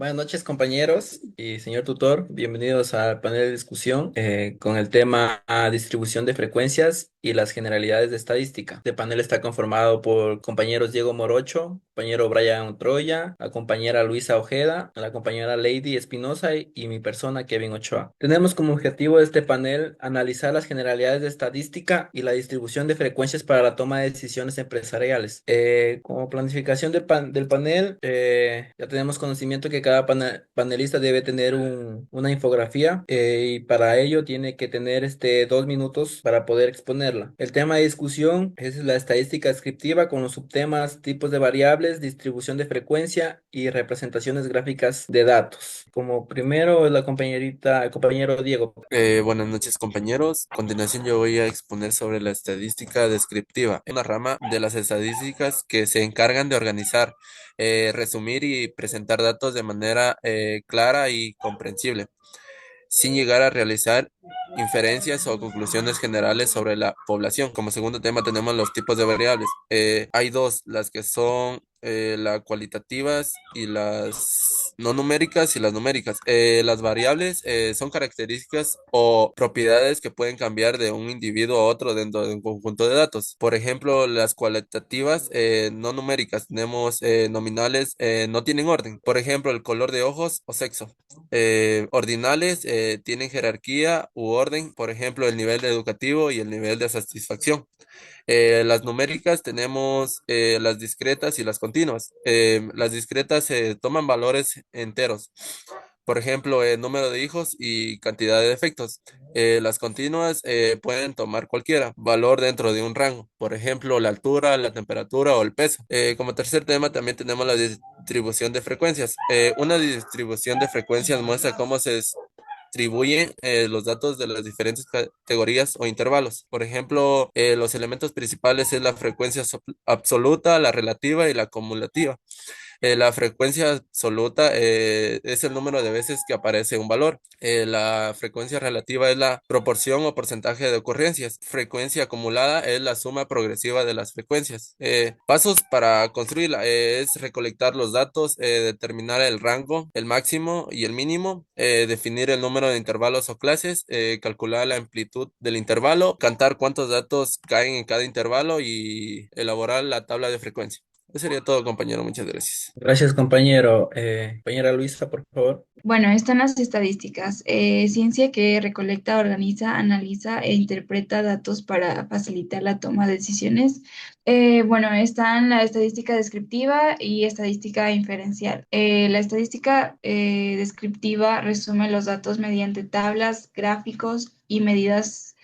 Buenas noches, compañeros y señor tutor. Bienvenidos al panel de discusión con el tema distribución de frecuencias y las generalidades de estadística. Este panel está conformado por compañeros Diego Morocho, compañero Brian Troya, la compañera Luisa Ojeda, la compañera Lady Espinosa y mi persona Kevin Ochoa. Tenemos como objetivo de este panel analizar las generalidades de estadística y la distribución de frecuencias para la toma de decisiones empresariales. Como planificación del panel, ya tenemos conocimiento que cada panelista debe tener una infografía y para ello tiene que tener 2 minutos para poder exponerla. El tema de discusión es la estadística descriptiva con los subtemas tipos de variables, distribución de frecuencia y representaciones gráficas de datos. Como primero el compañero Diego. Buenas noches, compañeros. A continuación yo voy a exponer sobre la estadística descriptiva, una rama de las estadísticas que se encargan de organizar, resumir y presentar datos de manera clara y comprensible, sin llegar a realizar inferencias o conclusiones generales sobre la población. Como segundo tema tenemos los tipos de variables. Hay dos, las que son las cualitativas y las no numéricas y las numéricas. Las variables son características o propiedades que pueden cambiar de un individuo a otro dentro de un conjunto de datos. Por ejemplo, las cualitativas no numéricas tenemos nominales, no tienen orden. Por ejemplo, el color de ojos o sexo. Ordinales tienen jerarquía u orden, por ejemplo, el nivel de educativo y el nivel de satisfacción. Las numéricas tenemos las discretas y las continuas. Las discretas toman valores enteros, por ejemplo, el número de hijos y cantidad de defectos. Las continuas pueden tomar cualquiera valor dentro de un rango, por ejemplo, la altura, la temperatura o el peso. Como tercer tema también tenemos la distribución de frecuencias. Una distribución de frecuencias muestra cómo se distribuyen los datos de las diferentes categorías o intervalos. Por ejemplo, los elementos principales es la frecuencia absoluta, la relativa y la acumulativa. La frecuencia absoluta es el número de veces que aparece un valor. La frecuencia relativa es la proporción o porcentaje de ocurrencias. Frecuencia acumulada es la suma progresiva de las frecuencias. Pasos para construirla es recolectar los datos, determinar el rango, el máximo y el mínimo, definir el número de intervalos o clases, calcular la amplitud del intervalo, cantar cuántos datos caen en cada intervalo y elaborar la tabla de frecuencia. Eso sería todo, compañero. Muchas gracias. Gracias, compañero. Compañera Luisa, por favor. Bueno, están las estadísticas, ciencia que recolecta, organiza, analiza e interpreta datos para facilitar la toma de decisiones. Bueno, están la estadística descriptiva y estadística inferencial. La estadística descriptiva resume los datos mediante tablas, gráficos y medidas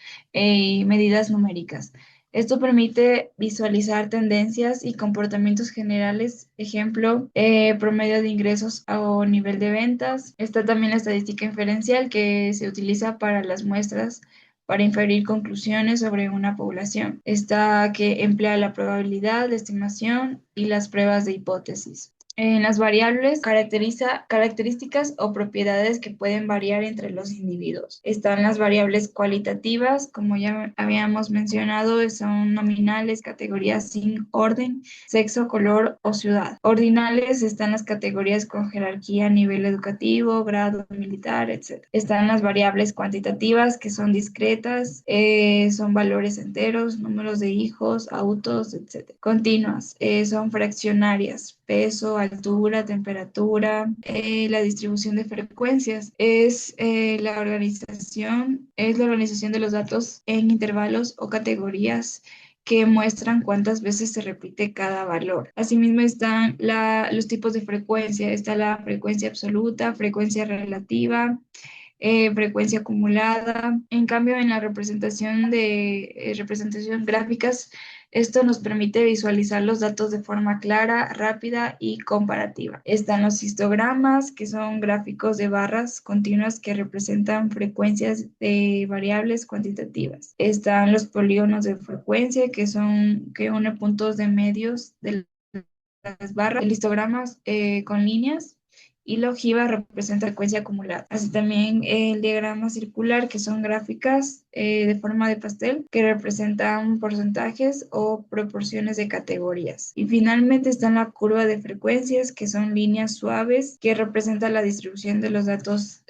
numéricas. Esto permite visualizar tendencias y comportamientos generales, ejemplo, promedio de ingresos o nivel de ventas. Está también la estadística inferencial que se utiliza para las muestras para inferir conclusiones sobre una población. Está que emplea la probabilidad, la estimación y las pruebas de hipótesis. En las variables caracteriza características o propiedades que pueden variar entre los individuos. Están las variables cualitativas, como ya habíamos mencionado, son nominales, categorías sin orden, sexo, color o ciudad. Ordinales están las categorías con jerarquía, nivel educativo, grado militar, etc. Están las variables cuantitativas, que son discretas, son valores enteros, números de hijos, autos, etc. Continuas, son fraccionarias, peso, altura, temperatura. La distribución de frecuencias es la organización de los datos en intervalos o categorías que muestran cuántas veces se repite cada valor. Asimismo están los tipos de frecuencia. Está la frecuencia absoluta, frecuencia relativa, frecuencia acumulada. En cambio, en la representación gráficas, esto nos permite visualizar los datos de forma clara, rápida y comparativa. Están los histogramas, que son gráficos de barras continuas que representan frecuencias de variables cuantitativas. Están los polígonos de frecuencia, que une puntos de medios de las barras. El histograma con líneas y la ojiva representa frecuencia acumulada. Así también el diagrama circular, que son gráficas de forma de pastel que representan porcentajes o proporciones de categorías. Y finalmente está la curva de frecuencias, que son líneas suaves que representan la distribución de los datos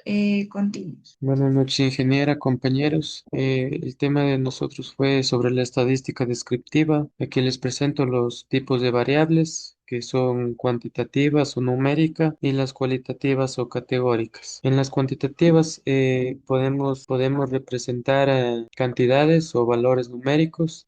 continuos. Buenas noches, ingeniera, compañeros. El tema de nosotros fue sobre la estadística descriptiva. Aquí les presento los tipos de variables que son cuantitativas o numéricas y las cualitativas o categóricas. En las cuantitativas podemos representar cantidades o valores numéricos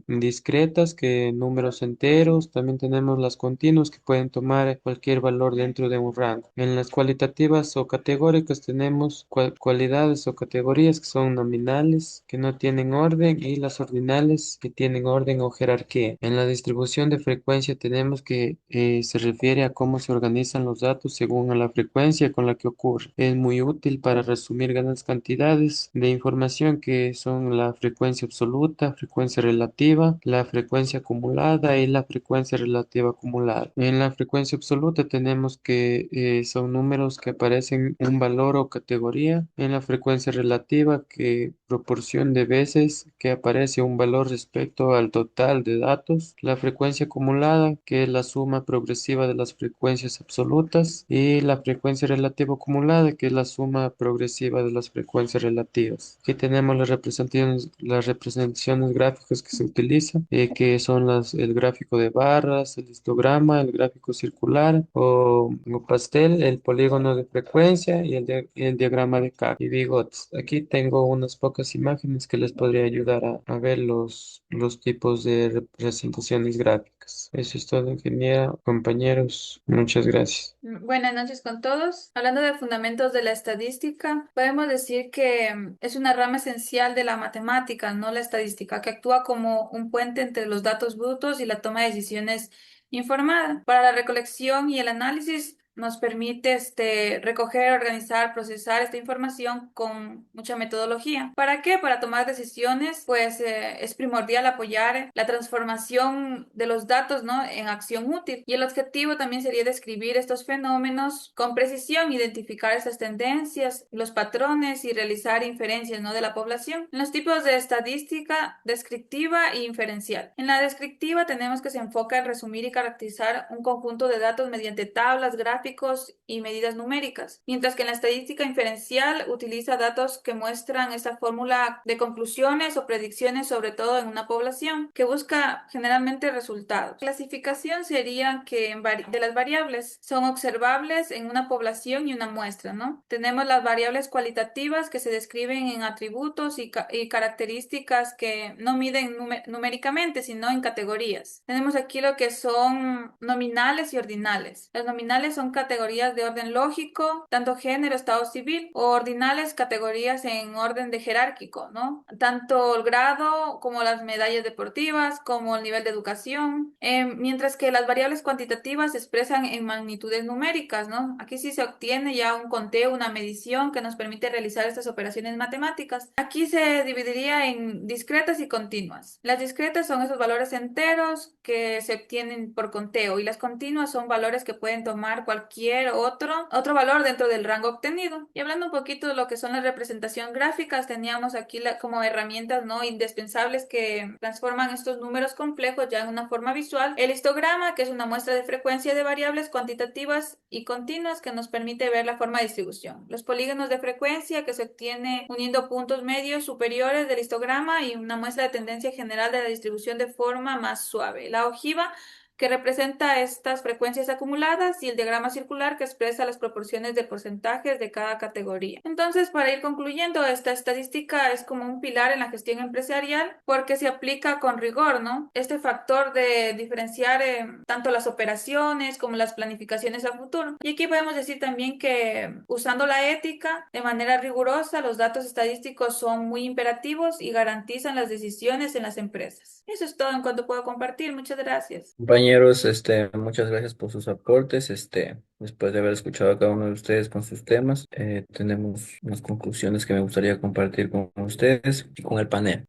discretas, que números enteros. También tenemos las continuas, que pueden tomar cualquier valor dentro de un rango. En las cualitativas o categóricas tenemos cualidades o categorías que son nominales, que no tienen orden, y las ordinales, que tienen orden o jerarquía. En la distribución de frecuencia tenemos que se refiere a cómo se organizan los datos según a la frecuencia con la que ocurre. Es muy útil para resumir grandes cantidades de información, que son la frecuencia absoluta, frecuencia relativa, la frecuencia acumulada y la frecuencia relativa acumulada. En la frecuencia absoluta tenemos que son números que aparecen en un valor o categoría. En la frecuencia relativa, que proporción de veces que aparece un valor respecto al total de datos. La frecuencia acumulada, que es la suma progresiva de las frecuencias absolutas, y la frecuencia relativa acumulada, que es la suma progresiva de las frecuencias relativas. Aquí tenemos las representaciones gráficas que se utilizan, que son el gráfico de barras, el histograma, el gráfico circular o pastel, el polígono de frecuencia y el diagrama de K y bigotes. Aquí tengo unas pocas imágenes que les podría ayudar a ver los tipos de representaciones gráficas. Eso es todo, ingeniera, compañeros. Muchas gracias. Buenas noches con todos. Hablando de fundamentos de la estadística, podemos decir que es una rama esencial de la matemática, no la estadística, que actúa como un puente entre los datos brutos y la toma de decisiones informada. Para la recolección y el análisis nos permite recoger, organizar, procesar esta información con mucha metodología. ¿Para qué? Para tomar decisiones, pues es primordial apoyar la transformación de los datos, ¿no?, en acción útil. Y el objetivo también sería describir estos fenómenos con precisión, identificar estas tendencias, los patrones y realizar inferencias, ¿no?, de la población. En los tipos de estadística descriptiva e inferencial. En la descriptiva tenemos que se enfoca en resumir y caracterizar un conjunto de datos mediante tablas, gráficos y medidas numéricas, mientras que en la estadística inferencial utiliza datos que muestran esta fórmula de conclusiones o predicciones, sobre todo en una población, que busca generalmente resultados. Clasificación sería que de las variables son observables en una población y una muestra, ¿no? Tenemos las variables cualitativas, que se describen en atributos y características que no miden numéricamente, sino en categorías. Tenemos aquí lo que son nominales y ordinales. Las nominales son categorías de orden lógico, tanto género, estado civil, o ordinales, categorías en orden de jerárquico, ¿no? Tanto el grado como las medallas deportivas, como el nivel de educación, mientras que las variables cuantitativas se expresan en magnitudes numéricas, ¿no? Aquí sí se obtiene ya un conteo, una medición que nos permite realizar estas operaciones matemáticas. Aquí se dividiría en discretas y continuas. Las discretas son esos valores enteros que se obtienen por conteo, y las continuas son valores que pueden tomar cualquier otro valor dentro del rango obtenido. Y hablando un poquito de lo que son las representaciones gráficas, teníamos aquí como herramientas no indispensables que transforman estos números complejos ya en una forma visual. El histograma, que es una muestra de frecuencia de variables cuantitativas y continuas que nos permite ver la forma de distribución. Los polígonos de frecuencia, que se obtiene uniendo puntos medios superiores del histograma, y una muestra de tendencia general de la distribución de forma más suave. La ojiva, que representa estas frecuencias acumuladas, y el diagrama circular, que expresa las proporciones de porcentajes de cada categoría. Entonces, para ir concluyendo, esta estadística es como un pilar en la gestión empresarial porque se aplica con rigor, ¿no? Este factor de diferenciar tanto las operaciones como las planificaciones a futuro. Y aquí podemos decir también que usando la ética de manera rigurosa, los datos estadísticos son muy imperativos y garantizan las decisiones en las empresas. Eso es todo en cuanto puedo compartir. Muchas gracias. Compañeros, muchas gracias por sus aportes. Después de haber escuchado a cada uno de ustedes con sus temas, tenemos unas conclusiones que me gustaría compartir con ustedes y con el panel.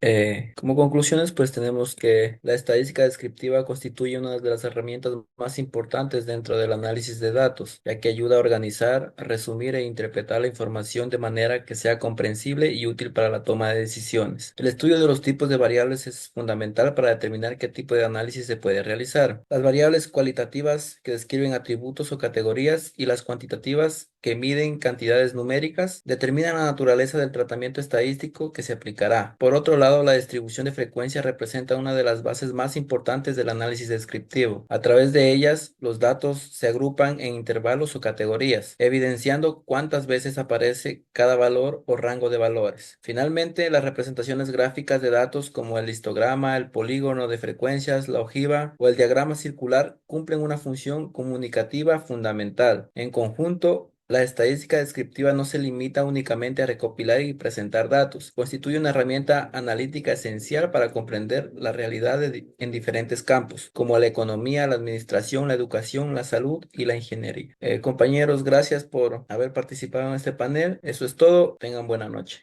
Como conclusiones, pues tenemos que la estadística descriptiva constituye una de las herramientas más importantes dentro del análisis de datos, ya que ayuda a organizar, resumir e interpretar la información de manera que sea comprensible y útil para la toma de decisiones. El estudio de los tipos de variables es fundamental para determinar qué tipo de análisis se puede realizar. Las variables cualitativas que describen atributos o categorías y las cuantitativas que miden cantidades numéricas determinan la naturaleza del tratamiento estadístico que se aplicará. Por otro lado, la distribución de frecuencia representa una de las bases más importantes del análisis descriptivo. A través de ellas, los datos se agrupan en intervalos o categorías, evidenciando cuántas veces aparece cada valor o rango de valores. Finalmente, las representaciones gráficas de datos como el histograma, el polígono de frecuencias, la ojiva o el diagrama circular cumplen una función comunicativa fundamental. En conjunto, la estadística descriptiva no se limita únicamente a recopilar y presentar datos, constituye una herramienta analítica esencial para comprender la realidad en diferentes campos, como la economía, la administración, la educación, la salud y la ingeniería. Compañeros, gracias por haber participado en este panel. Eso es todo. Tengan buena noche.